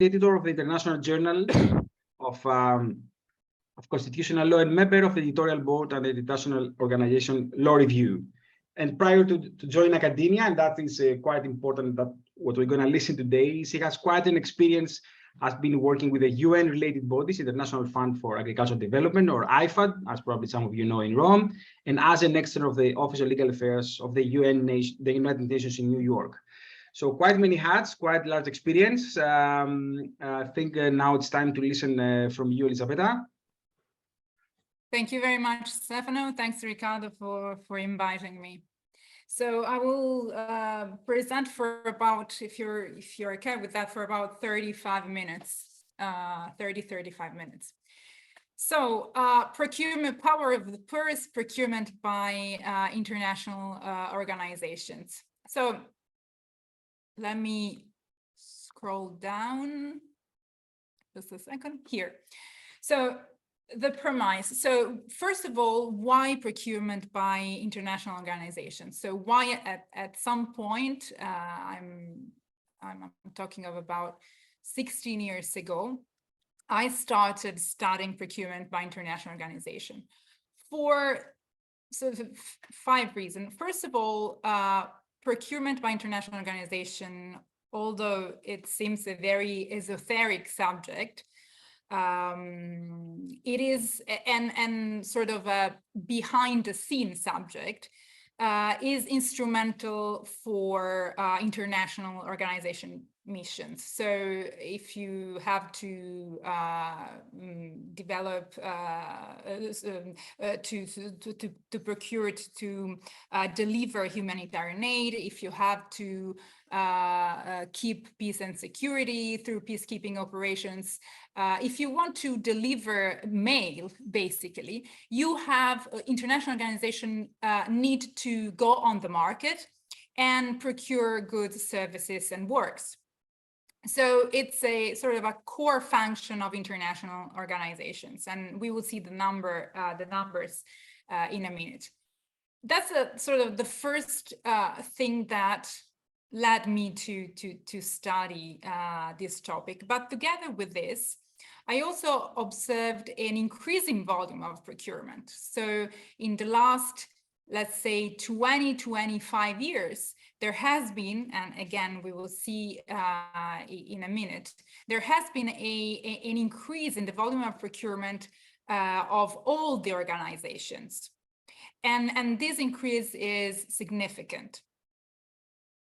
editor of the International Journal of Constitutional Law and member of the editorial board and the international organization Law Review. And prior to join academia, and that is quite important, that what we're going to listen today, she has quite an experience, has been working with the UN-related bodies, International Fund for Agricultural Development, or IFAD, as probably some of you know, in Rome, and as an external of the Office of Legal Affairs of the United Nations in New York. So quite many hats, quite large experience. I think now it's time to listen from you, Elisabetta. Thank you very much, Stefano. Thanks, Riccardo, for inviting me. So I will present for about, if you're okay with that, for about 35 minutes, 35 minutes. So procurement, power of the purse, procurement by international organizations. So let me scroll down just a second here. So the premise. So first of all, why procurement by international organizations? So why at some point, I'm talking of about 16 years ago, I started studying procurement by international organization for sort of 5 reasons. First of all, procurement by international organization, although it seems a very esoteric subject, it is, and sort of a behind the scenes subject, is instrumental for international organization missions. So if you have to develop, to procure, to deliver humanitarian aid, if you have to keep peace and security through peacekeeping operations, if you want to deliver mail, basically, you have international organizations need to go on the market and procure goods, services, and works. So it's a sort of a core function of international organizations, and we will see the numbers in a minute. That's a sort of the first thing that led me to study this topic. But together with this, I also observed an increasing volume of procurement. So in the last, let's say, 20-25 years, there has been, and again, we will see in a minute, there has been an increase in the volume of procurement of all the organizations. And this increase is significant.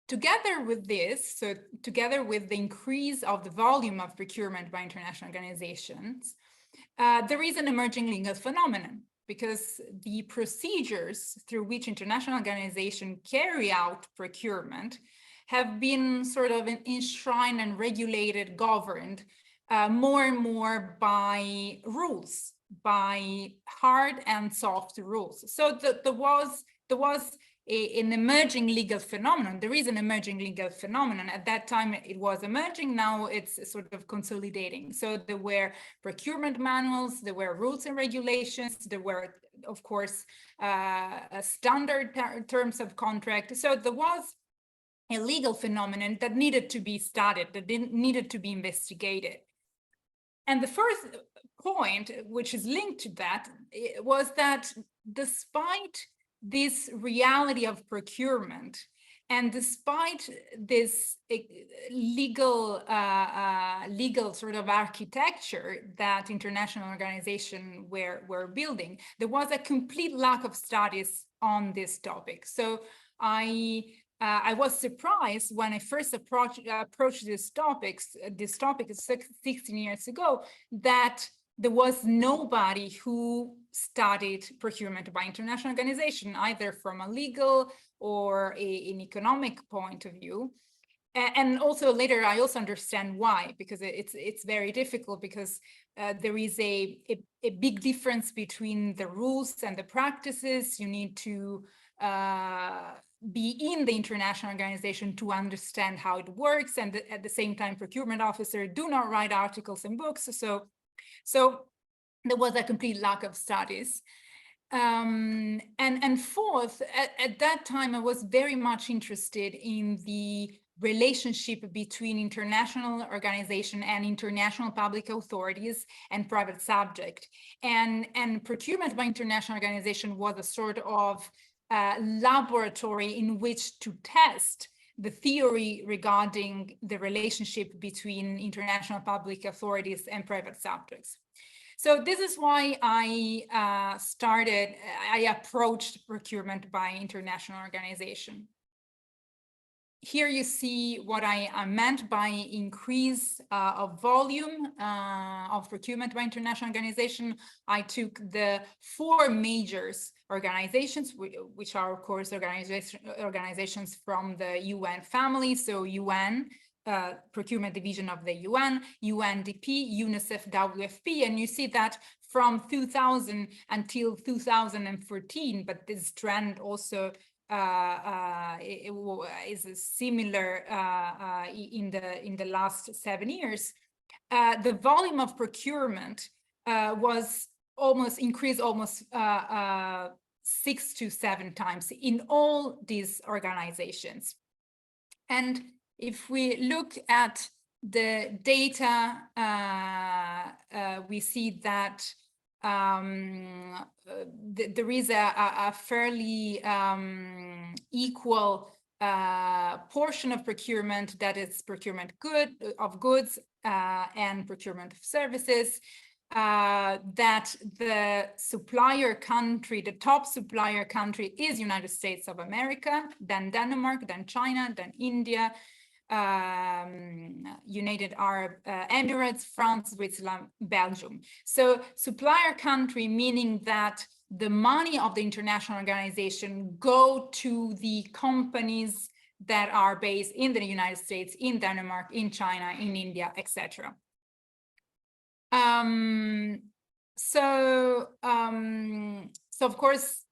Together with this, so together with the increase of the volume of procurement by international organizations, there is an emerging legal phenomenon, because the procedures through which international organizations carry out procurement have been sort of enshrined and regulated, governed more and more by rules, by hard and soft rules. So there was an emerging legal phenomenon. There is an emerging legal phenomenon. At that time, it was emerging. Now it's sort of consolidating. So there were procurement manuals, there were rules and regulations, there were, of course, standard terms of contract. So there was a legal phenomenon that needed to be studied, that needed to be investigated. And the first point, which is linked to that, was that despite this reality of procurement, and despite this legal sort of architecture that international organizations were building, there was a complete lack of studies on this topic. So I was surprised when I first approached this topic 16 years ago, that there was nobody who studied procurement by international organization, either from a legal or an economic point of view. And also later, I also understand why, because it's very difficult, because there is a big difference between the rules and the practices. You need to be in the international organization to understand how it works. And at the same time, procurement officers do not write articles and books. So there was a complete lack of studies. And fourth, at that time, I was very much interested in the relationship between international organization and international public authorities and private subject. And procurement by international organization was a sort of laboratory in which to test the theory regarding the relationship between international public authorities and private subjects. So this is why I approached procurement by international organization. Here you see what I meant by increase of volume of procurement by international organization. I took the 4 major organizations, which are, of course, organizations from the UN family. So UN, procurement division of the UN, UNDP, UNICEF, WFP, and you see that from 2000 until 2014, but this trend also is similar in the last 7 years. The volume of procurement was increased almost 6 to 7 times in all these organizations. And if we look at the data, we see that there is a fairly equal portion of procurement, that is procurement of goods and procurement of services, that the supplier country, the top supplier country is United States of America, then Denmark, then China, then India, United Arab Emirates, France, Switzerland, Belgium. So supplier country, meaning that the money of the international organization go to the companies that are based in the United States, in Denmark, in China, in India, etc. So of course,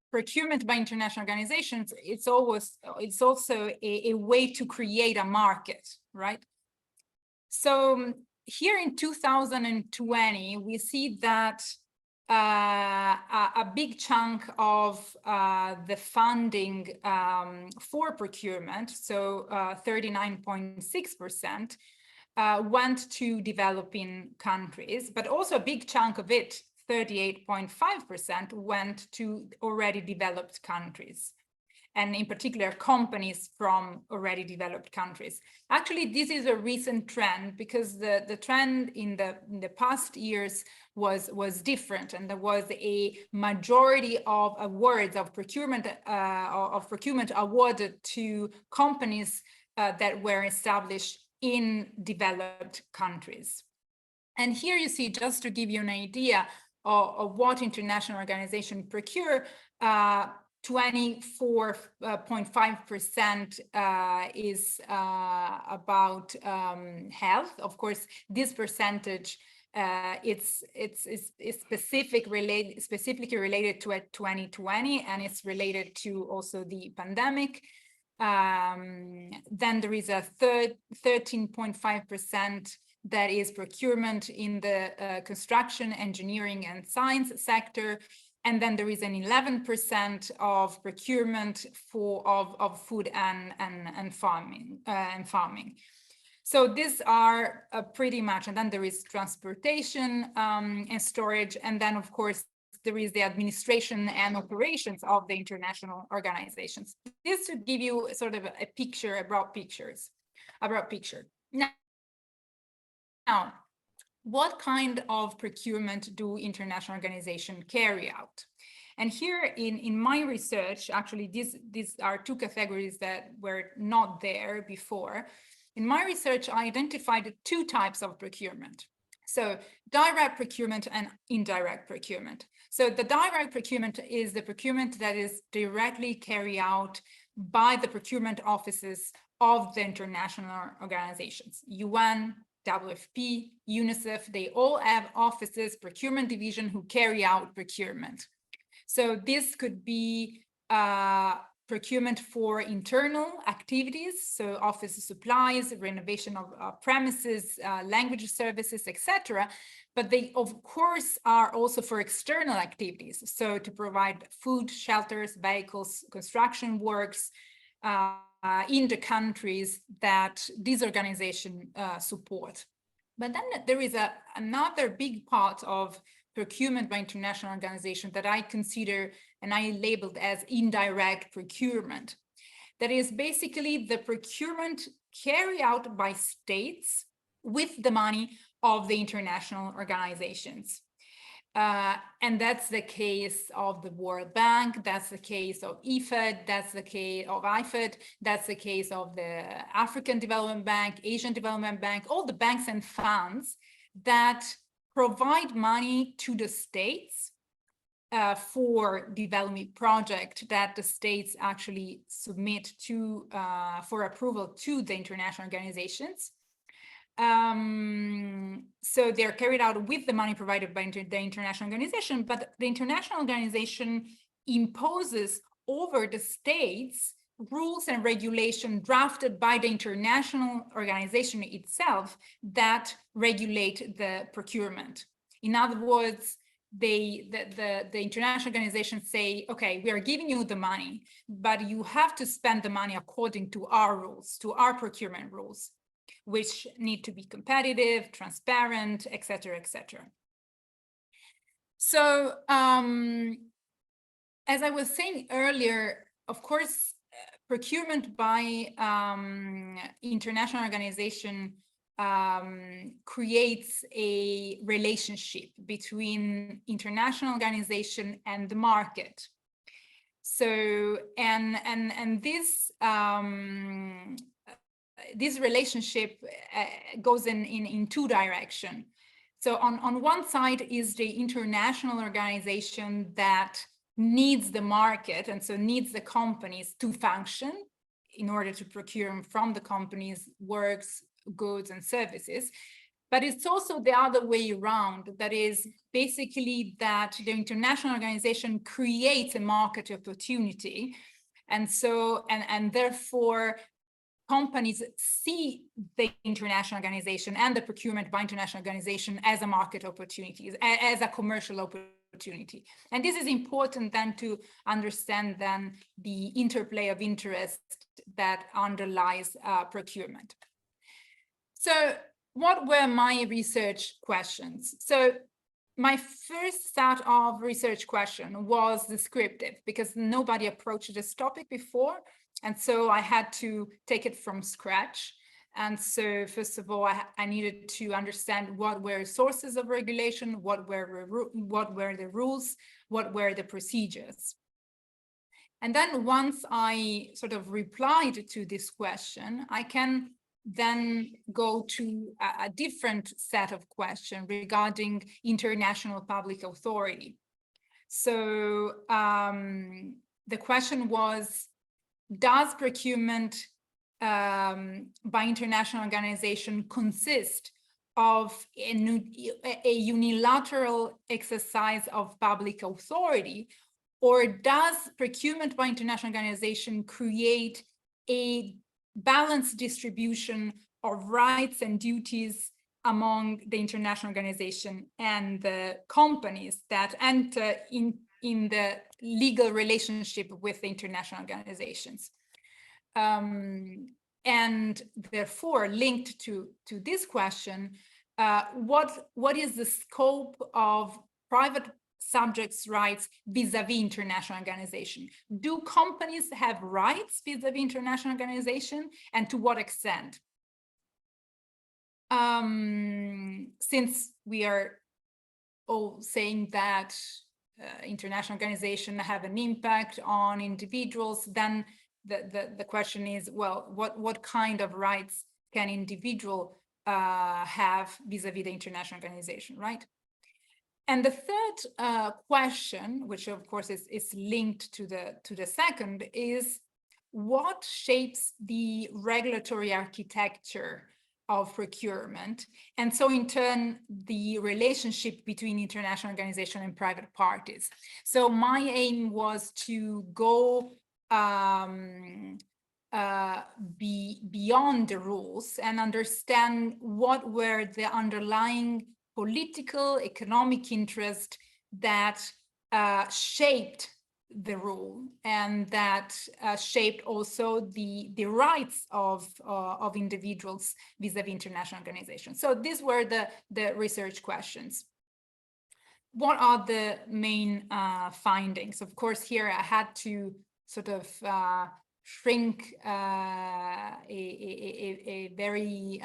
procurement by international organizations, it's also a way to create a market, right? So here in 2020, we see that a big chunk of the funding for procurement, so 39.6%, went to developing countries, but also a big chunk of it, 38.5%, went to already developed countries, and in particular companies from already developed countries. Actually, this is a recent trend, because the trend in the past years was different, and there was a majority of awards of procurement awarded to companies that were established in developed countries. And here you see, just to give you an idea of what international organizations procure, 24.5% is about health. Of course, this percentage it's specifically related to 2020, and it's related to also the pandemic. Then there is a 13.5% that is procurement in the construction, engineering, and science sector. And then there is an 11% of procurement of food and farming. So these are pretty much, and then there is transportation and storage, and then of course there is the administration and operations of the international organizations. This should give you sort of a picture, a broad picture. Now, what kind of procurement do international organizations carry out? And here in my research, actually, these are 2 categories that were not there before. In my research, I identified 2 types of procurement. So direct procurement and indirect procurement. So the direct procurement is the procurement that is directly carried out by the procurement offices of the international organizations, UN, WFP, UNICEF. They all have offices, procurement division, who carry out procurement. So this could be procurement for internal activities, so office supplies, renovation of premises, language services, etc. But they, of course, are also for external activities, so to provide food, shelters, vehicles, construction works, in the countries that this organization support. But then there is another big part of procurement by international organizations that I consider and I labeled as indirect procurement. That is basically the procurement carried out by states with the money of the international organizations. And that's the case of the World Bank, that's the case of IFED, that's the case of IFED, that's the case of the African Development Bank, Asian Development Bank, all the banks and funds that provide money to the states for development project that the states actually submit to for approval to the international organizations. So they're carried out with the money provided by the international organization, but the international organization imposes over the states rules and regulation drafted by the international organization itself that regulate the procurement. In other words, the international organizations say, okay, we are giving you the money, but you have to spend the money according to our rules, to our procurement rules, which need to be competitive, transparent, et cetera, et cetera. So as I was saying earlier, of course, procurement by international organization creates a relationship between international organization and the market. So, and this relationship goes in two directions. So on one side is the international organization that needs the market and so needs the companies to function in order to procure from the companies works, goods and services. But it's also the other way around. That is basically that the international organization creates a market opportunity. And so, and therefore, companies see the international organization and the procurement by international organization as a market opportunity, as a commercial opportunity. And this is important then to understand then the interplay of interest that underlies procurement. So what were my research questions? So my first set of research question was descriptive because nobody approached this topic before. And so I had to take it from scratch. And so first of all, I needed to understand what were sources of regulation, what were the rules, what were the procedures. And then once I sort of replied to this question, I can then go to a different set of questions regarding international public authority. So the question was, does procurement by international organization consist of a unilateral exercise of public authority, or does procurement by international organization create a balanced distribution of rights and duties among the international organization and the companies that enter in the legal relationship with the international organizations? And therefore, linked to this question, what is the scope of private subjects' rights vis-a-vis international organization? Do companies have rights vis-a-vis international organization, and to what extent? Since we are all saying that international organizations have an impact on individuals, then the question is, well, what kind of rights can individual have vis-a-vis the international organization, right? And the third question, which of course is linked to the second, is what shapes the regulatory architecture of procurement, and so in turn the relationship between international organization and private parties. So my aim was to go beyond the rules and understand what were the underlying political, economic interest that shaped the rule, and that shaped also the rights of individuals vis-a-vis international organizations. So these were the research questions. What are the main findings? Of course, here I had to sort of shrink a very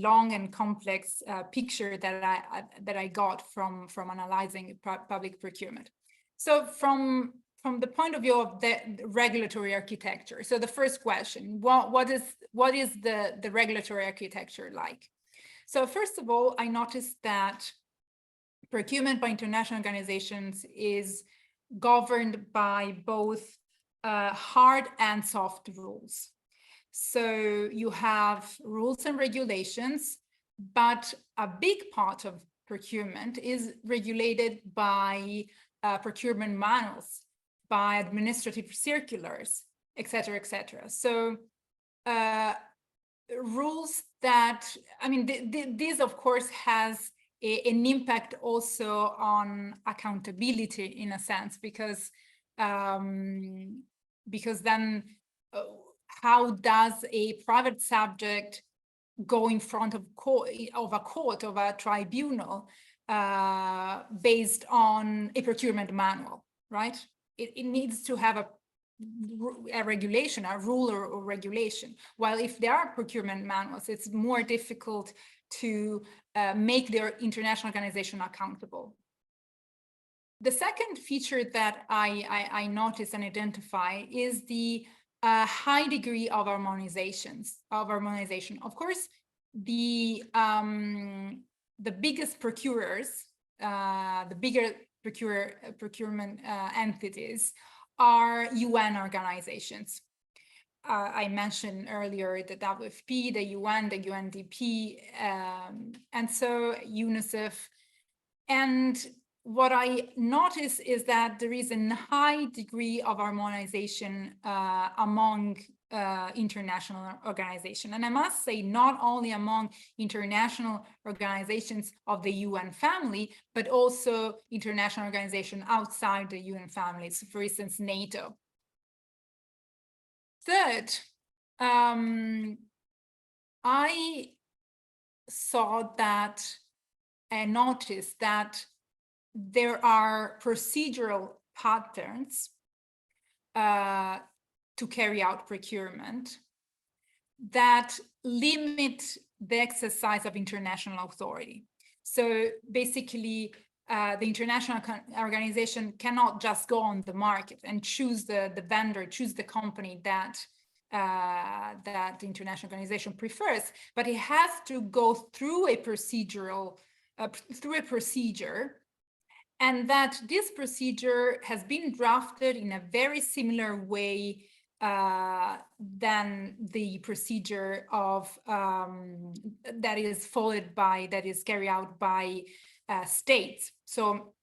long and complex picture that I got from analyzing public procurement. So from the point of view of the regulatory architecture, so the first question: what is the regulatory architecture like? So first of all, I noticed that procurement by international organizations is governed by both hard and soft rules. So you have rules and regulations, but a big part of procurement is regulated by procurement manuals, by administrative circulars, et cetera, et cetera. So rules that, I mean, this of course has an impact also on accountability in a sense, because then how does a private subject go in front of a court, of a tribunal, based on a procurement manual, right? It needs to have a regulation, a rule or regulation. While if there are procurement manuals, it's more difficult to make their international organization accountable. The second feature that I notice and identify is the high degree of harmonization. Of course, the biggest procurers, the bigger procurement entities are UN organizations. I mentioned earlier the WFP, the UN, the UNDP, and so UNICEF. And what I notice is that there is a high degree of harmonization among international organizations. And I must say, not only among international organizations of the UN family, but also international organizations outside the UN family, so for instance, NATO. Third, I saw that and noticed that there are procedural patterns to carry out procurement that limit the exercise of international authority. So basically, the international organization cannot just go on the market and choose the vendor, choose the company that the international organization prefers, but it has to go through a procedure, and that this procedure has been drafted in a very similar way than the procedure of that is carried out by states. So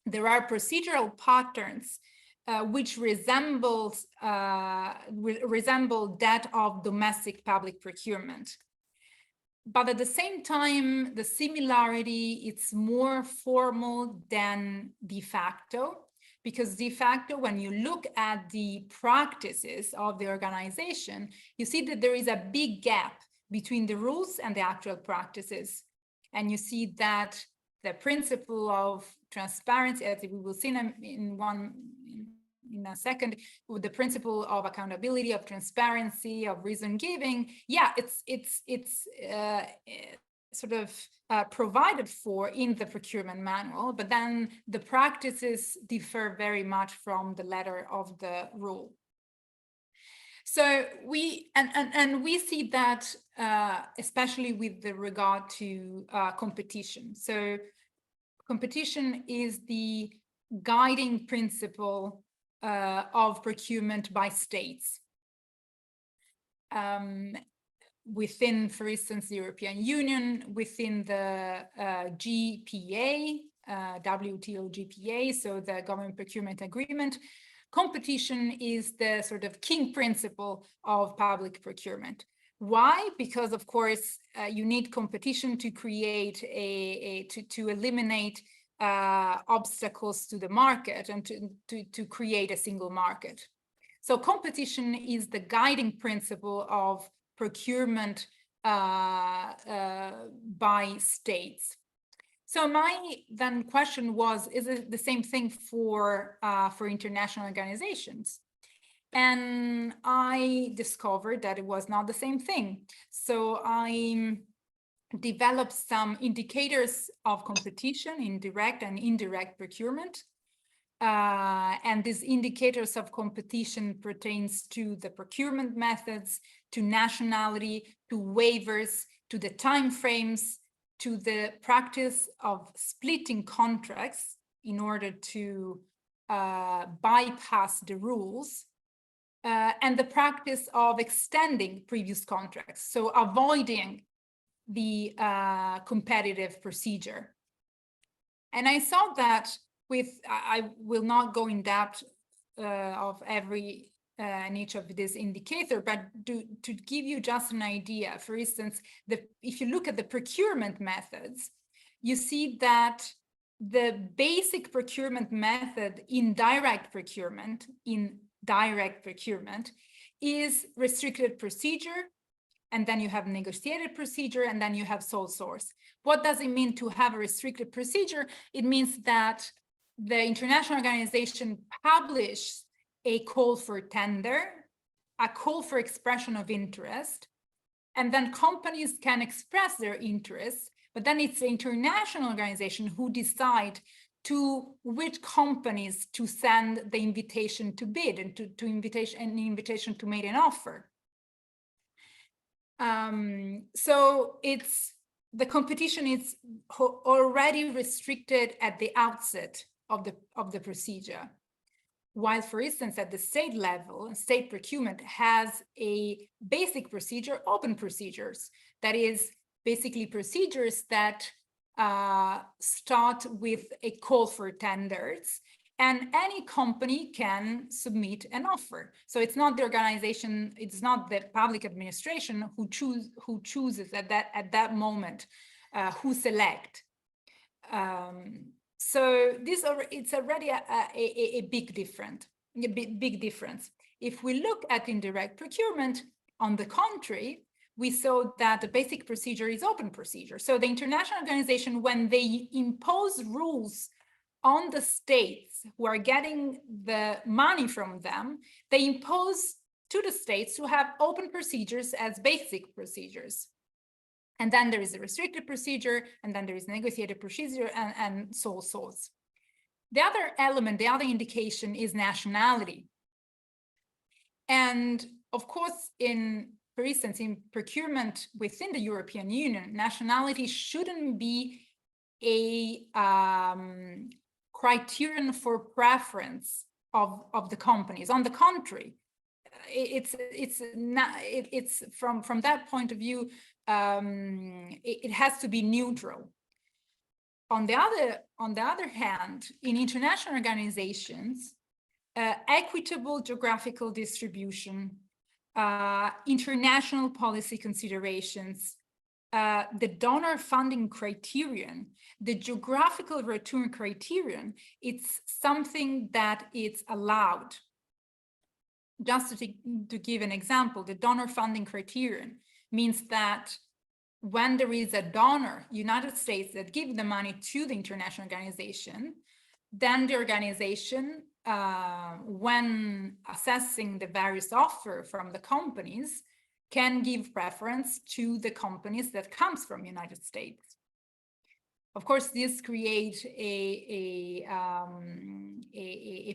there are procedural patterns which resemble that of domestic public procurement. But at the same time, the similarity, it's more formal than de facto, because de facto, when you look at the practices of the organization, you see that there is a big gap between the rules and the actual practices. And you see that the principle of transparency, as we will see in a second, with the principle of accountability, of transparency, of reason giving, yeah, it's sort of provided for in the procurement manual, but then the practices differ very much from the letter of the rule. So we see that especially with the regard to competition. So competition is the guiding principle of procurement by states. Within, for instance, the European Union, within the GPA, WTO GPA, so the Government Procurement Agreement, competition is the sort of king principle of public procurement. Why? Because, of course, you need competition to create to eliminate obstacles to the market and to create a single market. So competition is the guiding principle of procurement by states. So my then question was, is it the same thing for international organizations? And I discovered that it was not the same thing. So I developed some indicators of competition in direct and indirect procurement. And these indicators of competition pertains to the procurement methods, to nationality, to waivers, to the timeframes, to the practice of splitting contracts in order to bypass the rules, and the practice of extending previous contracts, so avoiding the competitive procedure. And I saw that I will not go in depth of every and each of these indicators, but to give you just an idea, for instance, if you look at the procurement methods, you see that the basic procurement method in direct procurement is restricted procedure, and then you have negotiated procedure, and then you have sole source. What does it mean to have a restricted procedure? It means that the international organization publishes a call for tender, a call for expression of interest, and then companies can express their interest, but then it's the international organization who decide to which companies to send the invitation to bid and to invitation to make an offer. So the competition is already restricted at the outset of the procedure. While, for instance, at the state level, state procurement has a basic procedure, open procedures, that is basically procedures that start with a call for tenders, and any company can submit an offer. So it's not the organization, it's not the public administration who chooses at that moment who select. So it's already a big difference. If we look at indirect procurement, on the contrary, we saw that the basic procedure is open procedure. So the international organization, when they impose rules on the states who are getting the money from them, they impose to the states to have open procedures as basic procedures. And then there is a restricted procedure, and then there is negotiated procedure and sole source. The other element, the other indication is nationality. And of course, for instance, in procurement within the European Union, nationality shouldn't be a criterion for preference of the companies. On the contrary, it's from that point of view, it has to be neutral. On the other hand, in international organizations, equitable geographical distribution, international policy considerations, the donor funding criterion, the geographical return criterion, it's something that it's allowed. Just to give an example, the donor funding criterion means that when there is a donor, United States, that give the money to the international organization, then the organization, when assessing the various offers from the companies, can give preference to the companies that comes from United States. Of course, this creates a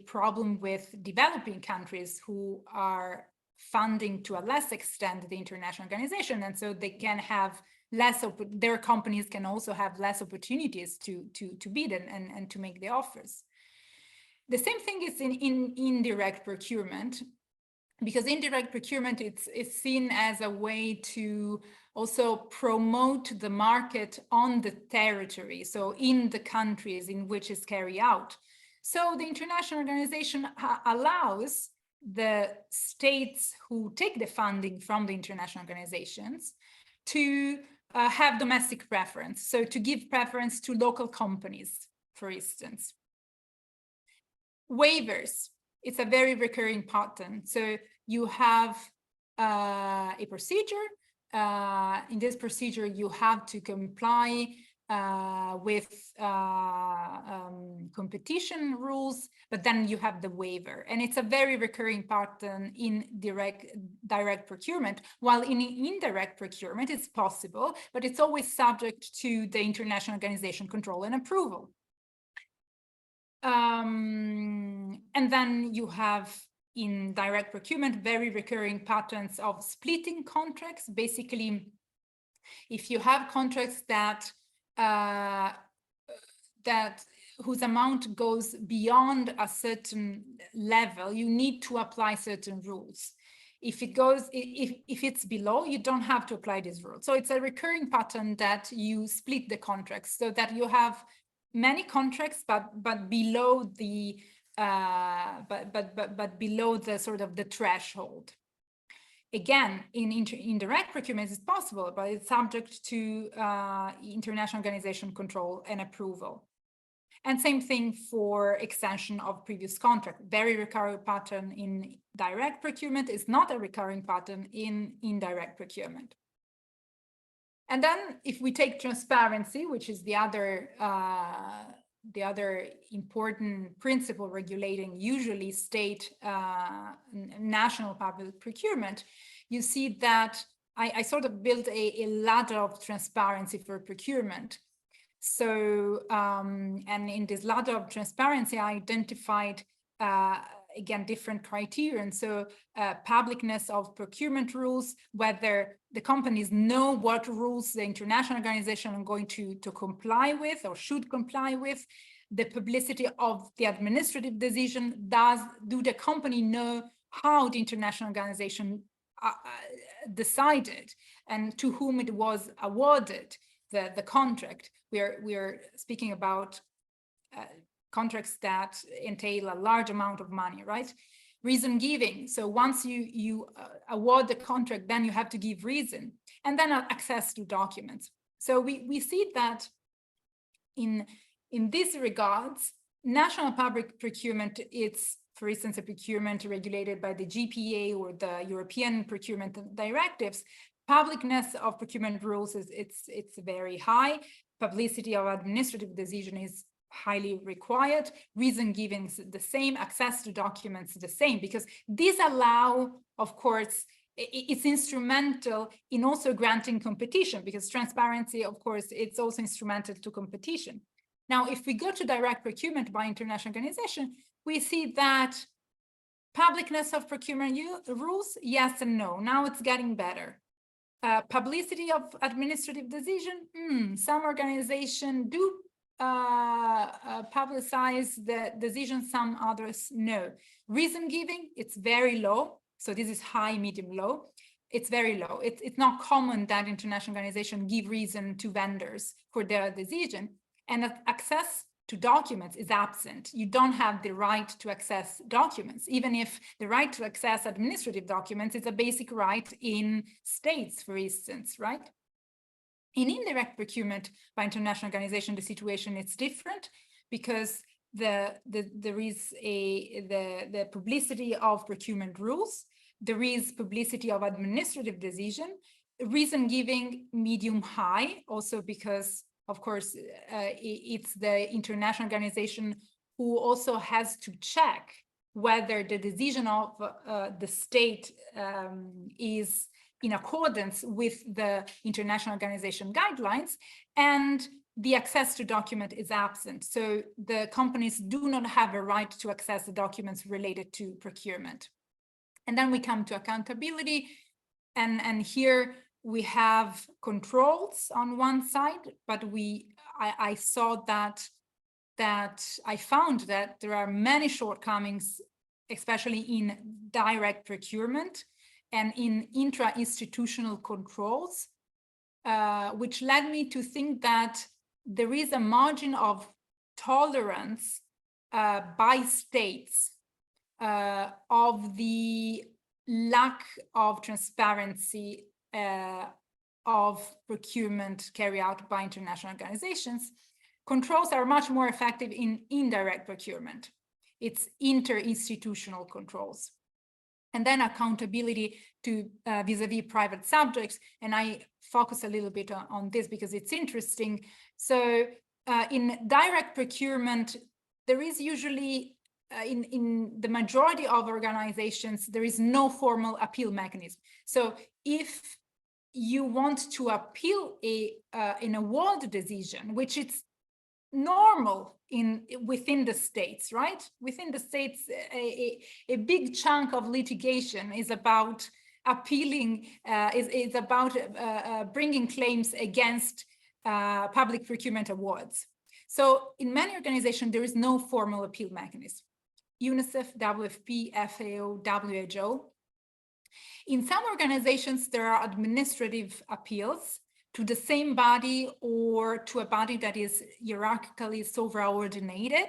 problem with developing countries who are funding to a less extent the international organization, and so they can have less. Their companies can also have less opportunities to bid and to make the offers. The same thing is in indirect procurement, because indirect procurement it's seen as a way to also promote the market on the territory, so in the countries in which it's carried out. So the international organization allows the states who take the funding from the international organizations to have domestic preference, so to give preference to local companies for instance. Waivers, it's a very recurring pattern. So you have a procedure. In this procedure, you have to comply with competition rules, but then you have the waiver. And it's a very recurring pattern in direct procurement, while in indirect procurement, it's possible, but it's always subject to the international organization control and approval. And then you have in direct procurement very recurring patterns of splitting contracts. Basically, if you have contracts that whose amount goes beyond a certain level, you need to apply certain rules. If it's below, you don't have to apply these rules. So it's a recurring pattern that you split the contracts so that you have many contracts, but below the below the sort of the threshold. Again, in indirect procurement, it's possible, but it's subject to international organization control and approval. And same thing for extension of previous contract. Very recurring pattern in direct procurement is not a recurring pattern in indirect procurement. And then if we take transparency, which is the other important principle regulating usually state national public procurement, you see that I sort of built a ladder of transparency for procurement. So, and in this ladder of transparency, I identified, again, different criteria. And so publicness of procurement rules, whether the companies know what rules the international organization are going to comply with or should comply with, the publicity of the administrative decision, do the company know how the international organization decided and to whom it was awarded the contract. We are speaking about contracts that entail a large amount of money, right? Reason giving. So once you award the contract, then you have to give reason, and then access to documents. So we see that in these regards, national public procurement, it's, for instance, a procurement regulated by the GPA or the European procurement directives. Publicness of procurement rules it's very high. Publicity of administrative decision is highly required. Reason giving is the same. Access to documents the same, because these allow, of course, it's instrumental in also granting competition, because transparency, of course, it's also instrumental to competition. Now, if we go to direct procurement by international organization, we see that publicness of procurement rules, yes and no. Now it's getting better. Publicity of administrative decision, some organizations do publicize the decision, some others no. Reason giving, it's very low. So this is high, medium, low. It's very low. It's not common that international organizations give reason to vendors for their decision. And access to documents is absent. You don't have the right to access documents, even if the right to access administrative documents is a basic right in states, for instance, right? In indirect procurement by international organization, the situation is different, because there is the publicity of procurement rules, there is publicity of administrative decision, reason giving medium high, also because of course, it's the international organization who also has to check whether the decision of the state is in accordance with the international organization guidelines, and the access to document is absent. So the companies do not have a right to access the documents related to procurement. And then we come to accountability, and here we have controls on one side, but I saw that I found that there are many shortcomings, especially in direct procurement and in intra-institutional controls, which led me to think that there is a margin of tolerance by states of the lack of transparency of procurement carried out by international organizations controls are much more effective in indirect procurement. It's inter-institutional controls. And then accountability to vis-a-vis private subjects. And I focus a little bit on this because it's interesting. So in direct procurement, there is usually, in the majority of organizations, there is no formal appeal mechanism. So if you want to appeal an award decision, which it's normal within the states, right? Within the states, a big chunk of litigation is about appealing, is about bringing claims against public procurement awards. So in many organizations, there is no formal appeal mechanism. UNICEF, WFP, FAO, WHO. In some organizations, there are administrative appeals to the same body or to a body that is hierarchically sobra-ordinated.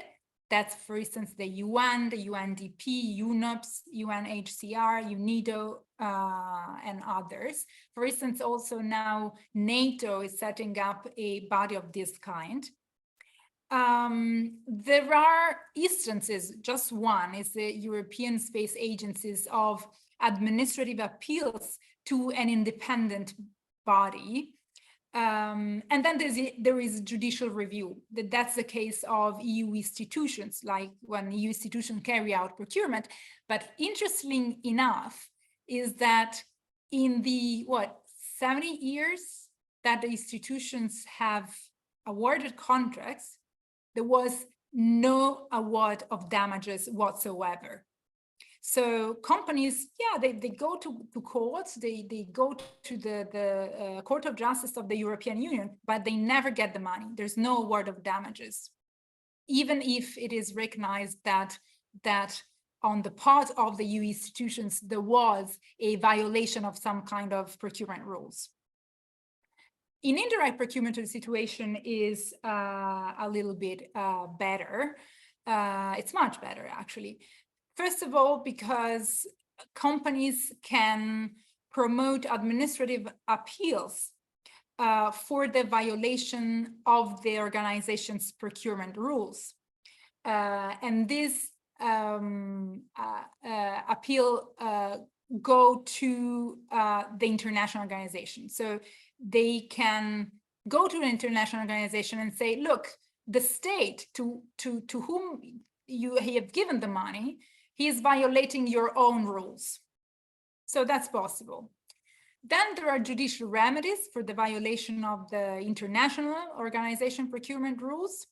That's, for instance, the UN, the UNDP, UNOPS, UNHCR, UNIDO, and others. For instance, also now NATO is setting up a body of this kind. There are instances, just one is the European Space Agencies, of administrative appeals to an independent body. And then there is judicial review. That's the case of EU institutions, like when EU institutions carry out procurement. But interesting enough is that in the, 70 years that the institutions have awarded contracts, there was no award of damages whatsoever. So companies, yeah, they go to courts, they go to the Court of Justice of the European Union, but they never get the money. There's no award of damages, even if it is recognized that on the part of the EU institutions, there was a violation of some kind of procurement rules. In indirect procurement, the situation is a little bit better. It's much better, actually. First of all, because companies can promote administrative appeals for the violation of the organization's procurement rules. And this appeal go to the international organization. So they can go to an international organization and say, look, the state to whom you have given the money, he is violating your own rules. So that's possible. Then there are judicial remedies for the violation of the international organization procurement rules.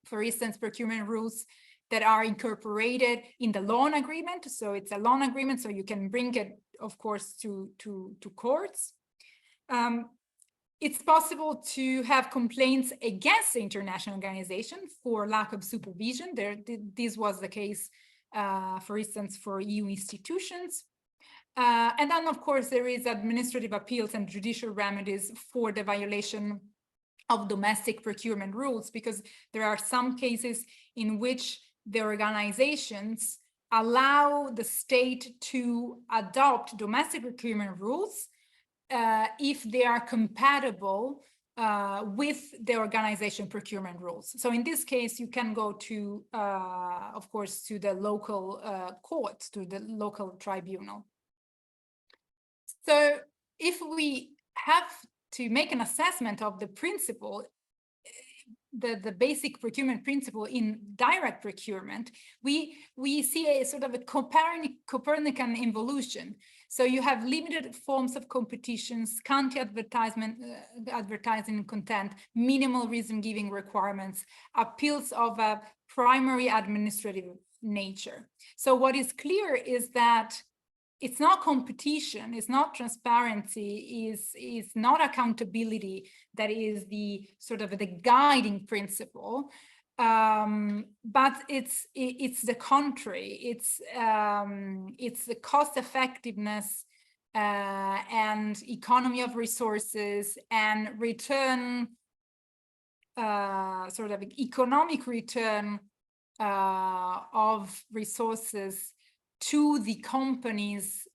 For instance, procurement rules that are incorporated in the loan agreement. So it's a loan agreement, so you can bring it, of course, to courts. It's possible to have complaints against the international organization for lack of supervision. This was the case, for instance, for EU institutions. And then, of course, there is administrative appeals and judicial remedies for the violation of domestic procurement rules, because there are some cases in which the organizations allow the state to adopt domestic procurement rules if they are compatible with the organization procurement rules. So in this case, you can go to, of course, to the local court, to the local tribunal. So if we have to make an assessment of the principle, the basic procurement principle in direct procurement, we see a sort of a Copernican involution. So you have limited forms of competitions, scanty advertising content, minimal reason-giving requirements, appeals of a primary administrative nature. So what is clear is that it's not competition, it's not transparency, is not accountability that is the sort of the guiding principle, but it's the contrary. It's the cost effectiveness and economy of resources and return, sort of economic return of resources to the companies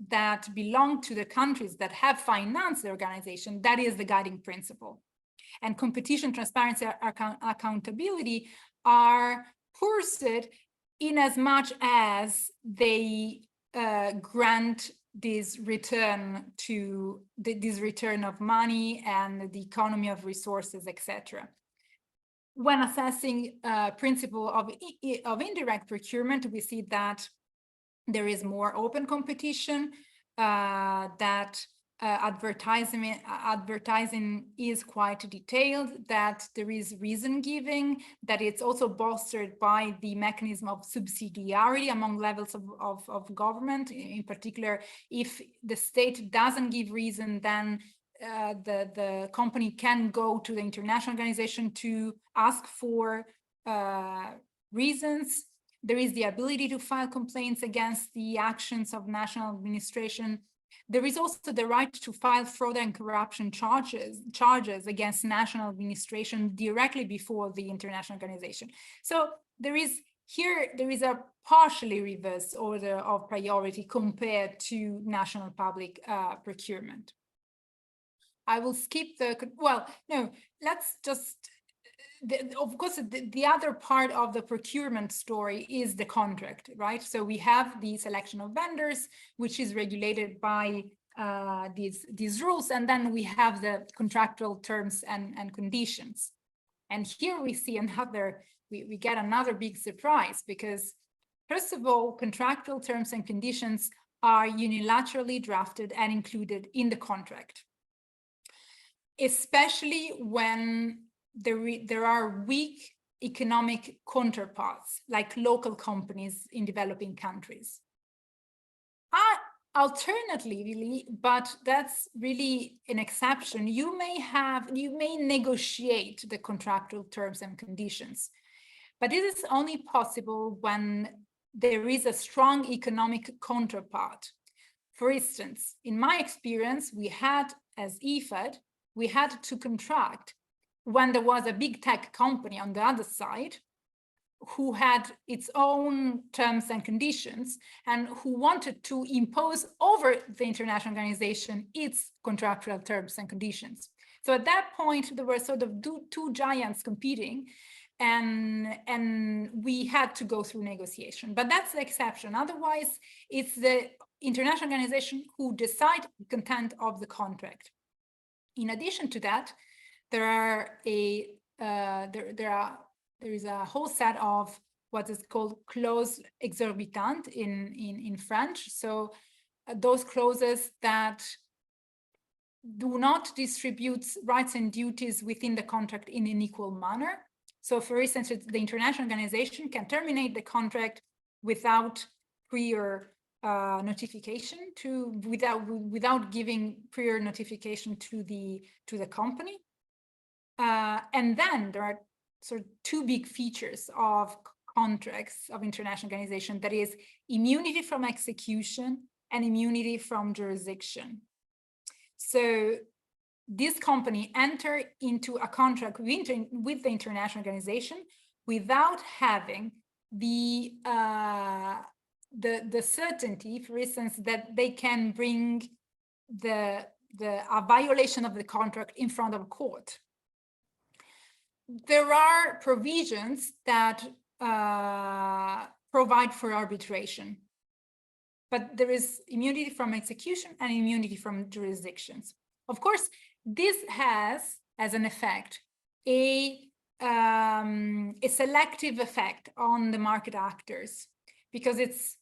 that belong to the countries that have financed the organization. That is the guiding principle. and competition, transparency, accountability are pursued in as much as they grant this return to this return of money and the economy of resources, etc. When assessing principle of indirect procurement, we see that there is more open competition, that advertising is quite detailed, that there is reason giving, that it's also bolstered by the mechanism of subsidiarity among levels of government. In particular, if the state doesn't give reason, then the company can go to the international organization to ask for reasons. There is the ability to file complaints against the actions of national administration. There is also the right to file fraud and corruption charges against national administration directly before the international organization. So there is a partially reverse order of priority compared to national public procurement. I will skip let's just, of course, the other part of the procurement story is the contract, right? So we have the selection of vendors, which is regulated by these rules, and then we have the contractual terms and conditions. And here we see we get another big surprise, because first of all, contractual terms and conditions are unilaterally drafted and included in the contract, especially when there are weak economic counterparts, like local companies in developing countries. Alternatively, but that's really an exception, you may negotiate the contractual terms and conditions, but it is only possible when there is a strong economic counterpart. For instance, in my experience, we had, as IFAD, we had to contract when there was a big tech company on the other side who had its own terms and conditions and who wanted to impose over the international organization its contractual terms and conditions. So at that point, there were sort of two giants competing, and we had to go through negotiation. But that's the exception. Otherwise, it's the international organization who decide the content of the contract. In addition to that, there is a whole set of what is called clause exorbitant in French. So those clauses that do not distribute rights and duties within the contract in an equal manner. So for instance, the international organization can terminate the contract without prior notification without giving prior notification to the company. And then there are sort of two big features of contracts of international organization, that is immunity from execution and immunity from jurisdiction. So this company enter into a contract with the international organization without having the certainty, for instance, that they can bring a violation of the contract in front of a court. There are provisions that provide for arbitration, but there is immunity from execution and immunity from jurisdictions. Of course, this has, as an effect, a selective effect on the market actors, because it's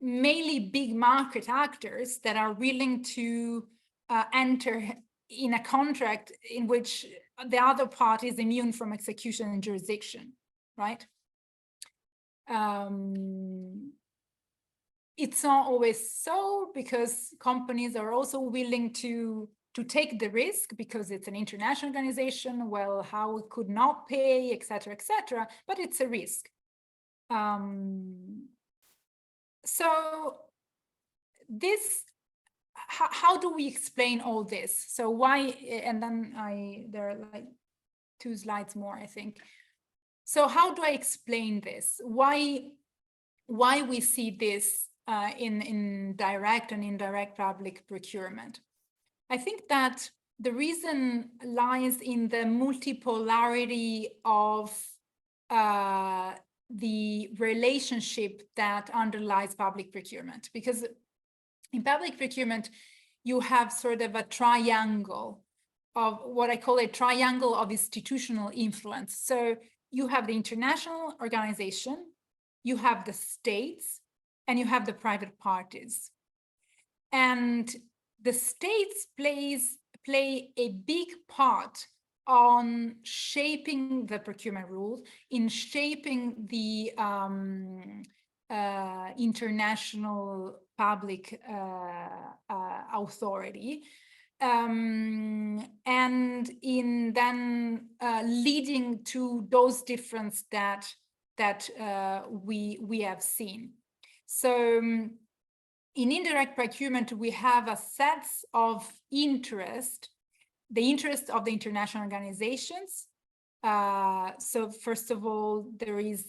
mainly big market actors that are willing to enter in a contract in which the other part is immune from execution and jurisdiction, right? It's not always so, because companies are also willing to take the risk, because it's an international organization. Well, how it could not pay, etc., etc., but it's a risk. So this, how do we explain all this? So why, and then there are like 2 slides more, I think. So how do I explain this? Why we see this in direct and indirect public procurement? I think that the reason lies in the multipolarity of the relationship that underlies public procurement. Because in public procurement, you have sort of a triangle of what I call a triangle of institutional influence. So you have the international organization, you have the states, and you have the private parties. And the states play a big part on shaping the procurement rules, in shaping the international public authority, and in then leading to those differences that we have seen. So in indirect procurement, we have a set of interest, the interest of the international organizations. So first of all, there is,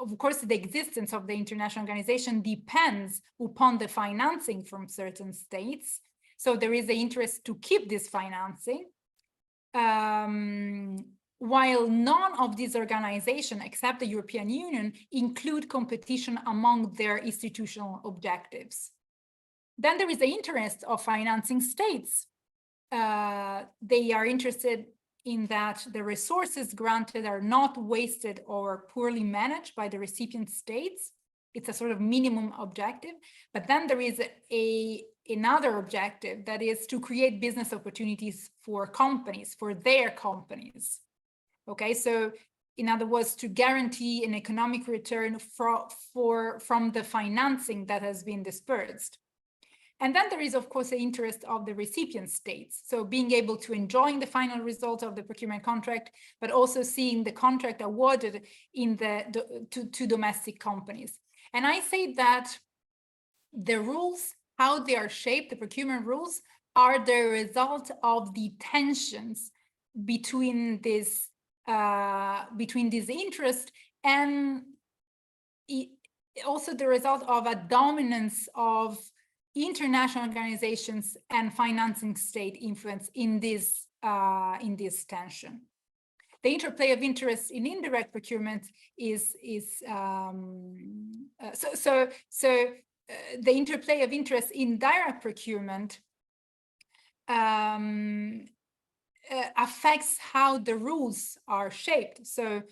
of course, the existence of the international organization depends upon the financing from certain states. So there is the interest to keep this financing, while none of these organizations, except the European Union, include competition among their institutional objectives. Then there is the interest of financing states. They are interested in that the resources granted are not wasted or poorly managed by the recipient states. It's a sort of minimum objective. But then there is another objective, that is to create business opportunities for companies, for their companies. Okay, so in other words, to guarantee an economic return from the financing that has been dispersed. And then there is, of course, the interest of the recipient states. So being able to enjoy the final result of the procurement contract, but also seeing the contract awarded in to domestic companies. And I say that the rules, how they are shaped, the procurement rules, are the result of the tensions between these interests, and also the result of a dominance of international organizations and financing state influence in this tension. The interplay of interest in indirect procurement is the interplay of interest in direct procurement affects how the rules are shaped. So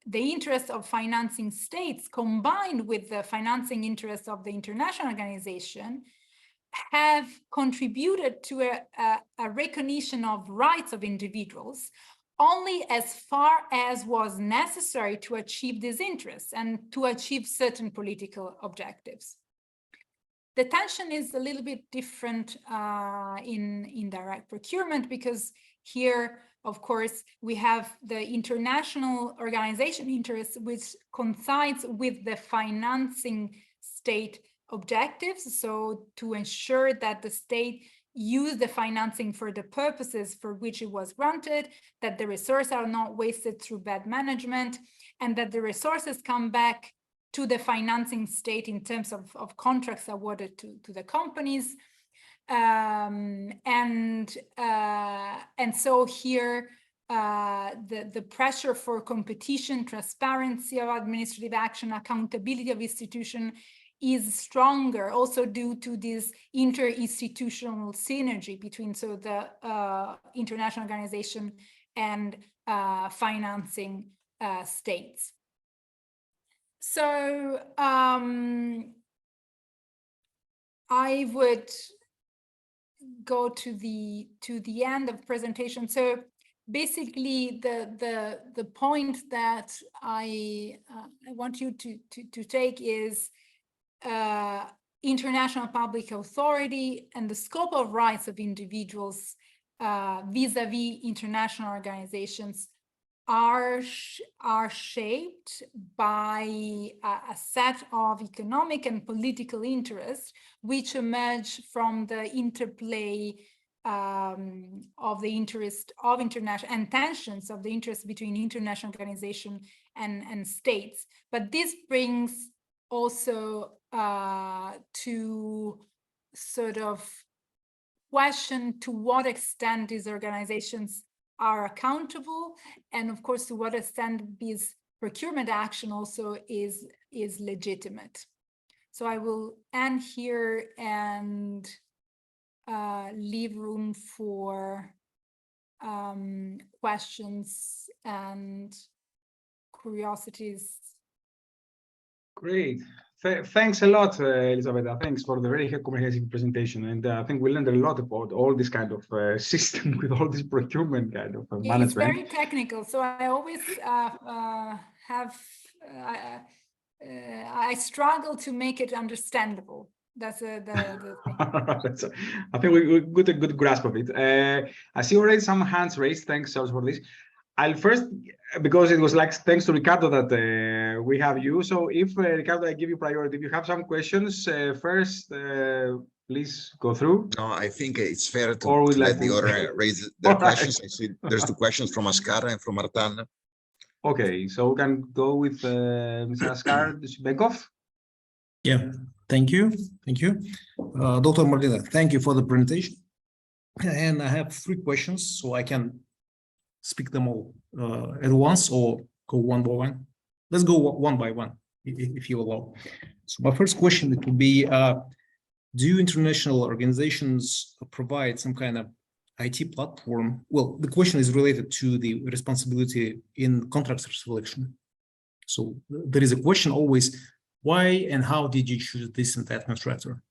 the interest of financing states combined with the financing interest of the international organization have contributed to a recognition of rights of individuals only as far as was necessary to achieve these interests and to achieve certain political objectives. The tension is a little bit different in direct procurement, because here, of course, we have the international organization interest, which coincides with the financing state objectives. So to ensure that the state use the financing for the purposes for which it was granted, that the resources are not wasted through bad management, and that the resources come back to the financing state in terms of contracts awarded to the companies. And so here, the pressure for competition, transparency of administrative action, accountability of institution is stronger, also due to this interinstitutional synergy between the international organization and financing states. So I would go to the end of presentation. So basically, the point that I want you to take is international public authority and the scope of rights of individuals vis-a-vis international organizations are shaped by a set of economic and political interests which emerge from the interplay of the interest of international and tensions of the interest between international organization and states. But this brings also to sort of question to what extent these organizations are accountable, and of course, to what extent this procurement action also is legitimate. So I will end here and leave room for questions and curiosities. Great. Thanks a lot, Elisabetta. Thanks for the very comprehensive presentation. And I think we learned a lot about all this kind of system with all this procurement kind of management. It's very technical. So I always I struggle to make it understandable. That's the thing. I think we got a good grasp of it. I see already some hands raised. Thanks also for this. I'll first, because it was like thanks to Ricardo that we have you. So if Ricardo, I give you priority. If you have some questions first, please go through. No, I think it's fair to let like the order raise their questions. I see there's 2 questions from Ascar and from Artan. Okay, so we can go with Mr. Ascar Bekov. Yeah, thank you. Thank you. Dr. Morlino, thank you for the presentation. And I have 3 questions, so I can speak them all at once or go one by one. Let's go one by one, if you allow. So my first question it would be, do international organizations provide some kind of IT platform? Well, the question is related to the responsibility in contractor selection. So there is a question always, why and how did you choose this and that contractor?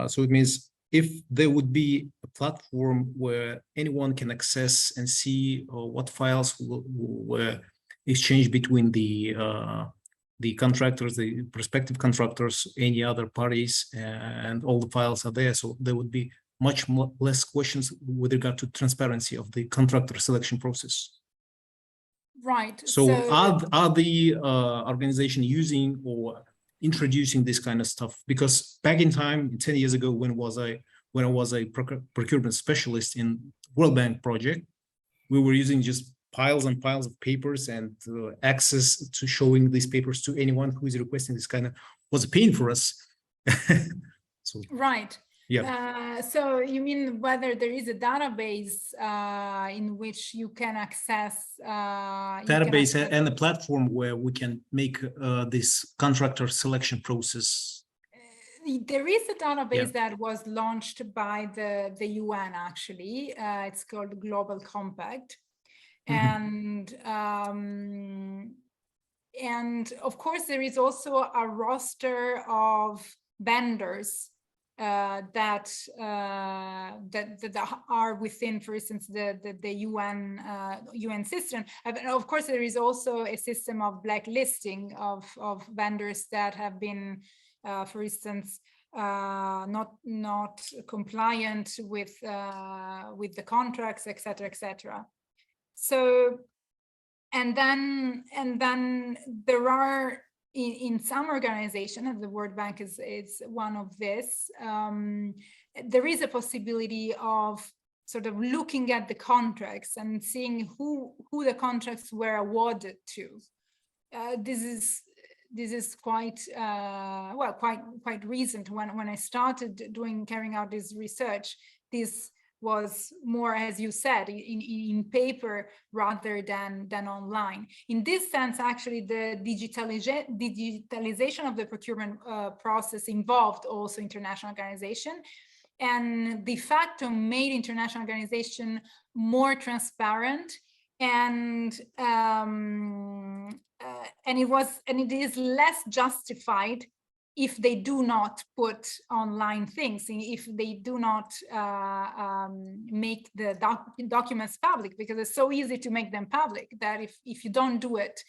So it means if there would be a platform where anyone can access and see what files were exchanged between the contractors, the prospective contractors, any other parties, and all the files are there, so there would be much less questions with regard to transparency of the contractor selection process. Right. So are the organization using or introducing this kind of stuff? Because back in time, 10 years ago, when I was a procurement specialist in World Bank project, we were using just piles and piles of papers, and access to showing these papers to anyone who is requesting this kind of was a pain for us. So, right. Yeah. So you mean whether there is a database in which you can access database and a platform where we can make this contractor selection process? There is a database that was launched by the UN, actually. It's called Global Compact. And of course, there is also a roster of vendors that are within, for instance, the UN system. And of course, there is also a system of blacklisting of vendors that have been, for instance, not compliant with the contracts, etc., etc. So, and then there are in some organizations, and the World Bank is one of this, there is a possibility of sort of looking at the contracts and seeing who the contracts were awarded to. This is quite quite recent. When I started carrying out this research, this was more, as you said, in paper rather than online. In this sense, actually, the digitalization of the procurement process involved also international organization, and de facto made international organization more transparent, and it is less justified if they do not put online things, if they do not make the documents public, because it's so easy to make them public that if you don't do it,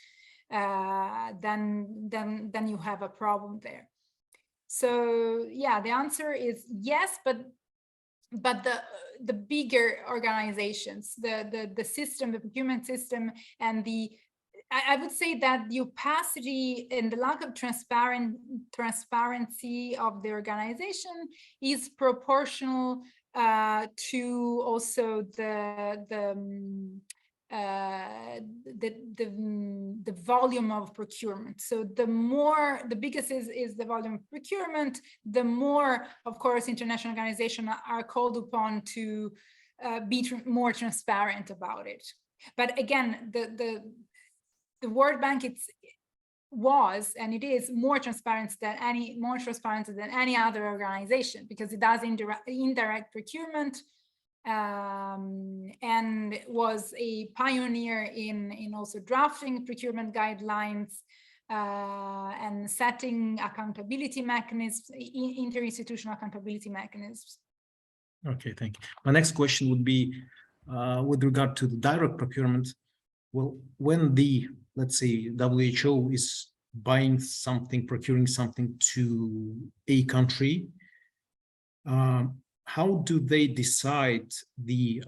then you have a problem there. So yeah, the answer is yes, but the bigger organizations, the system, the procurement system, and I would say that the opacity and the lack of transparency of the organization is proportional to also the the volume of procurement. So the biggest is the volume of procurement, the more, of course, international organizations are called upon to be more transparent about it. But again, the World Bank was and it is more transparent than any other organization, because it does indirect procurement, and was a pioneer in also drafting procurement guidelines and setting accountability mechanisms, interinstitutional accountability mechanisms. Okay, thank you. My next question would be with regard to the direct procurement. Well, when let's say, WHO is buying something, procuring something to a country, how do they decide the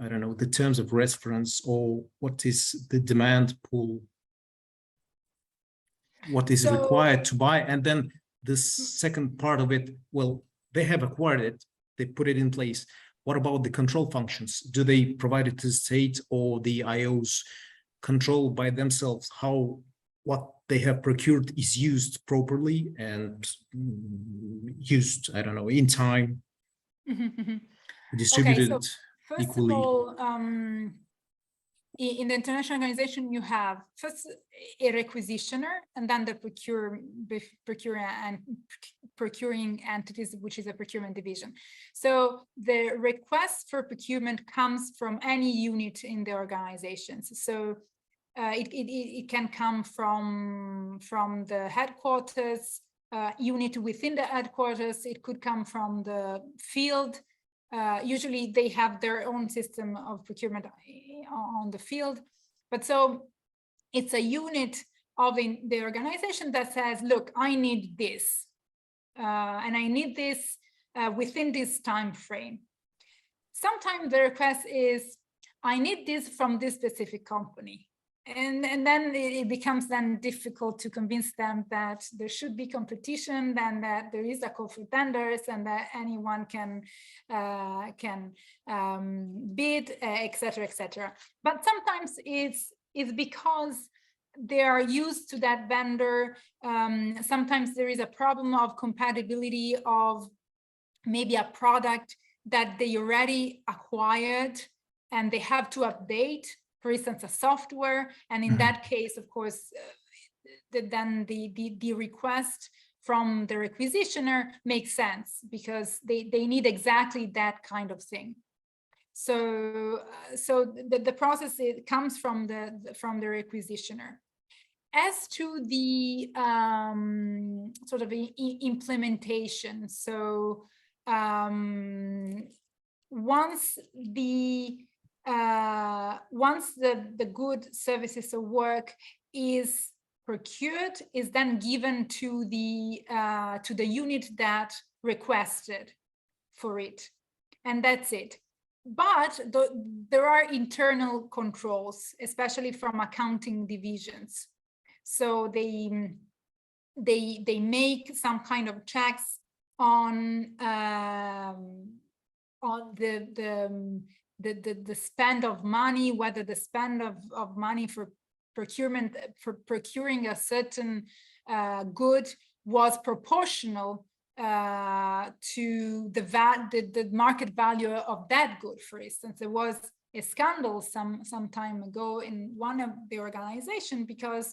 terms of reference, or what is the demand pool? What is required to buy? And then the second part of it, well, they have acquired it, they put it in place. What about the control functions? Do they provide it to the state, or the IOs control by themselves how what they have procured is used properly and used, in time, distributed okay, so first equally? of all, in the international organization, you have first a requisitioner, and then the procuring entities, which is a procurement division. So the request for procurement comes from any unit in the organizations. So it can come from the headquarters, unit within the headquarters. It could come from the field. Usually they have their own system of procurement on the field. But so it's a unit of the organization that says, look, I need this. And I need this within this time frame. Sometimes the request is, I need this from this specific company. And then it becomes then difficult to convince them that there should be competition, then that there is a call for tenders, and that anyone can bid, etc., etc. But sometimes it's because they are used to that vendor. Sometimes there is a problem of compatibility of maybe a product that they already acquired and they have to update, for instance, a software. And in that case, of course, then the request from the requisitioner makes sense, because they need exactly that kind of thing. So the process, it comes from the requisitioner. As to the sort of implementation, so once the good, services, or work is procured, is then given to the unit that requested for it, and that's it. But there are internal controls, especially from accounting divisions. So they make some kind of checks on the spend of money, whether the spend of money for procurement, for procuring a certain good was proportional to the market value of that good. For instance, there was a scandal some time ago in one of the organizations, because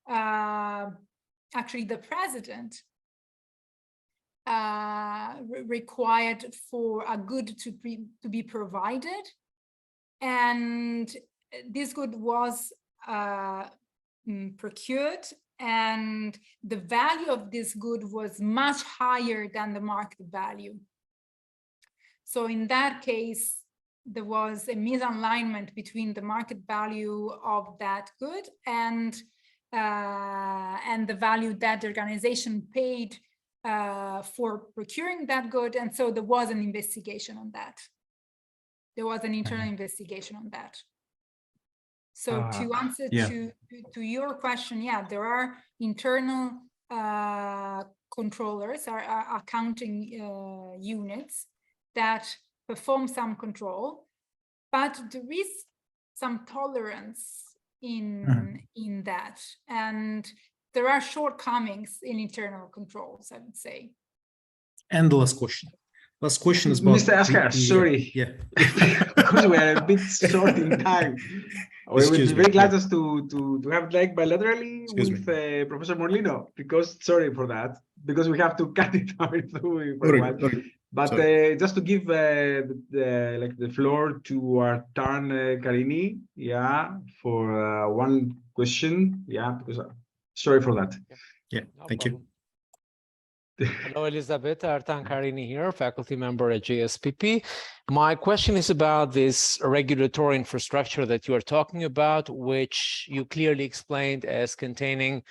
actually the president required for a good to be provided, and this good was procured, and the value of this good was much higher than the market value. So in that case, there was a misalignment between the market value of that good and the value that the organization paid for procuring that good. And so there was an investigation on that. There was an internal investigation on that. So to answer to your question, yeah, there are internal controllers, or accounting units that perform some control, but there is some tolerance in that, and there are shortcomings in internal controls, I would say. And the last question. Last question is about Mr. Askar, sorry. Yeah. Because we are a bit short in time. We would Excuse be me, very glad yeah. just to have like bilaterally Excuse with Professor Morlino, because sorry for that, because we have to cut it out through for a while. But just to give the floor to our turn, Karini, yeah, for one question, yeah, because sorry for that. Yeah, No thank problem. you. Hello, Elisabetta, Artan Karini here, faculty member at JSPP. My question is about this regulatory infrastructure that you are talking about, which you clearly explained as containing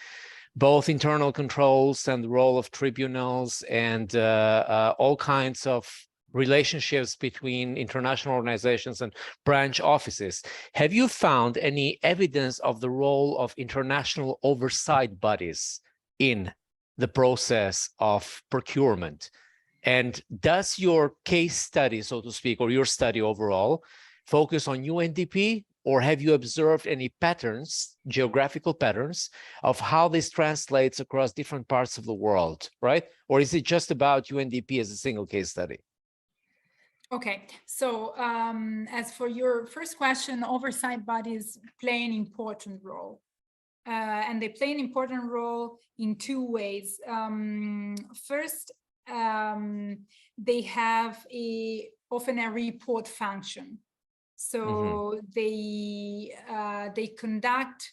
both internal controls and the role of tribunals and all kinds of relationships between international organizations and branch offices. Have you found any evidence of the role of international oversight bodies in the process of procurement? And does your case study, so to speak, or your study overall, focus on UNDP, or have you observed any patterns, geographical patterns, of how this translates across different parts of the world, right? Or is it just about UNDP as a single case study? Okay, so as for your first question, oversight bodies play an important role. And they play an important role in two ways. First, they have often a report function. So they conduct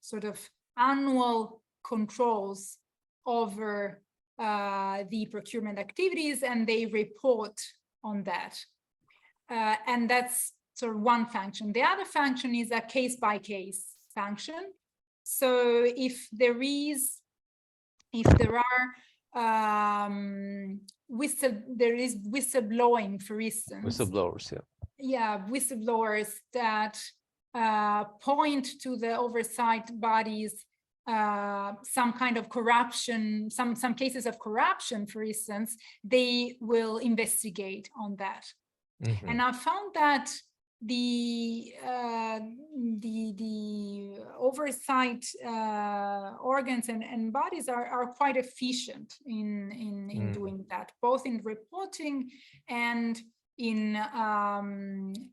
sort of annual controls over the procurement activities, and they report on that. And that's sort of one function. The other function is a case-by-case function. So if there are whistleblowing, for instance. Whistleblowers, yeah. Yeah, whistleblowers that point to the oversight bodies some kind of corruption, some cases of corruption, for instance, they will investigate on that. And I found that the oversight organs and bodies are quite efficient in doing that, both in reporting and in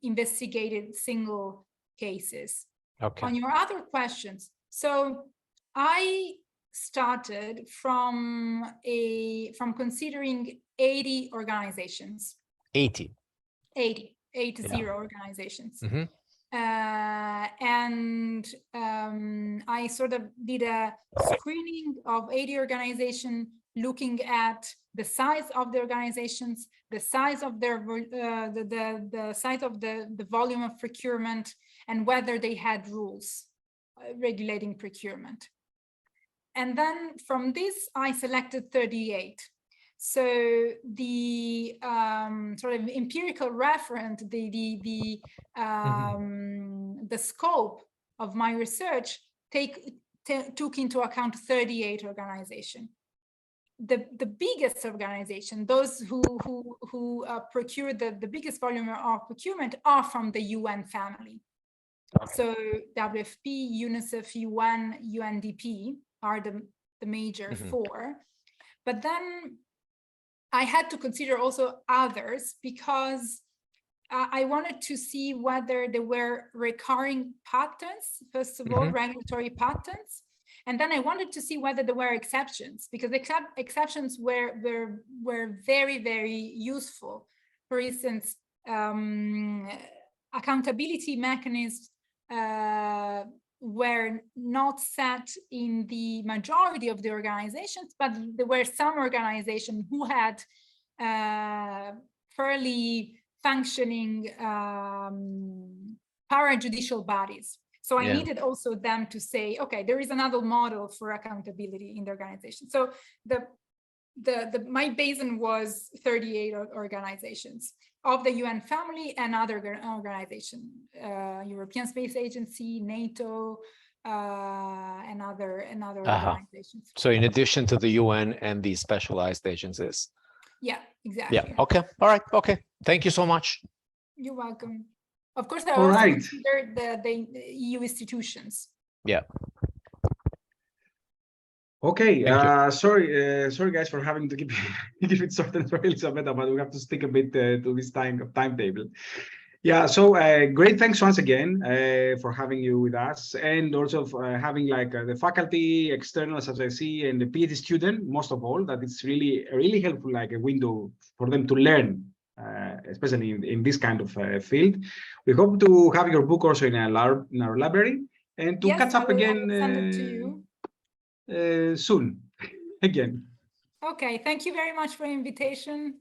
investigated single cases. Okay. On your other questions, so I started from considering 80 organizations. 80 organizations. And I sort of did a screening of 80 organizations, looking at the size of the organizations, the size of their the size of the volume of procurement, and whether they had rules regulating procurement. And then from this, I selected 38. So the sort of empirical reference, the scope of my research took into account 38 organizations. The biggest organization, those who procure the biggest volume of procurement, are from the UN family. Okay. So WFP, UNICEF, UN, UNDP are the major four. But then I had to consider also others, because I wanted to see whether there were recurring patterns, first of all, regulatory patterns. And then I wanted to see whether there were exceptions, because exceptions were very, very useful. For instance, accountability mechanisms were not set in the majority of the organizations, but there were some organizations who had fairly functioning parajudicial bodies. So I needed also them to say, okay, there is another model for accountability in the organization. So my basin was 38 organizations of the UN family and other organizations, European Space Agency, NATO, and other organizations. So in addition to the UN and the specialized agencies. Yeah, exactly. Yeah. Okay. All right. Okay. Thank you so much. You're welcome. Of course, I All also right. consider the EU institutions. Yeah. Okay, Thank you. sorry guys for having to keep keep it short and for Elisabetta, but we have to stick a bit to this timetable. Yeah, so great thanks once again for having you with us, and also for having like the faculty, externals as I see, and the PhD student, most of all, that it's really helpful, like a window for them to learn, especially in this kind of field. We hope to have your book also in our library, and to Yes, catch up I will again send it to you. soon again. Okay, thank you very much for the invitation.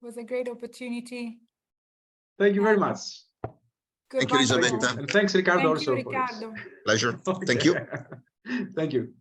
It was a great opportunity. Thank you very much. Thank you, Goodbye. Elisabetta. And thanks, Ricardo, Thank you, also for this. Ricardo. Pleasure. Thank you. Thank you.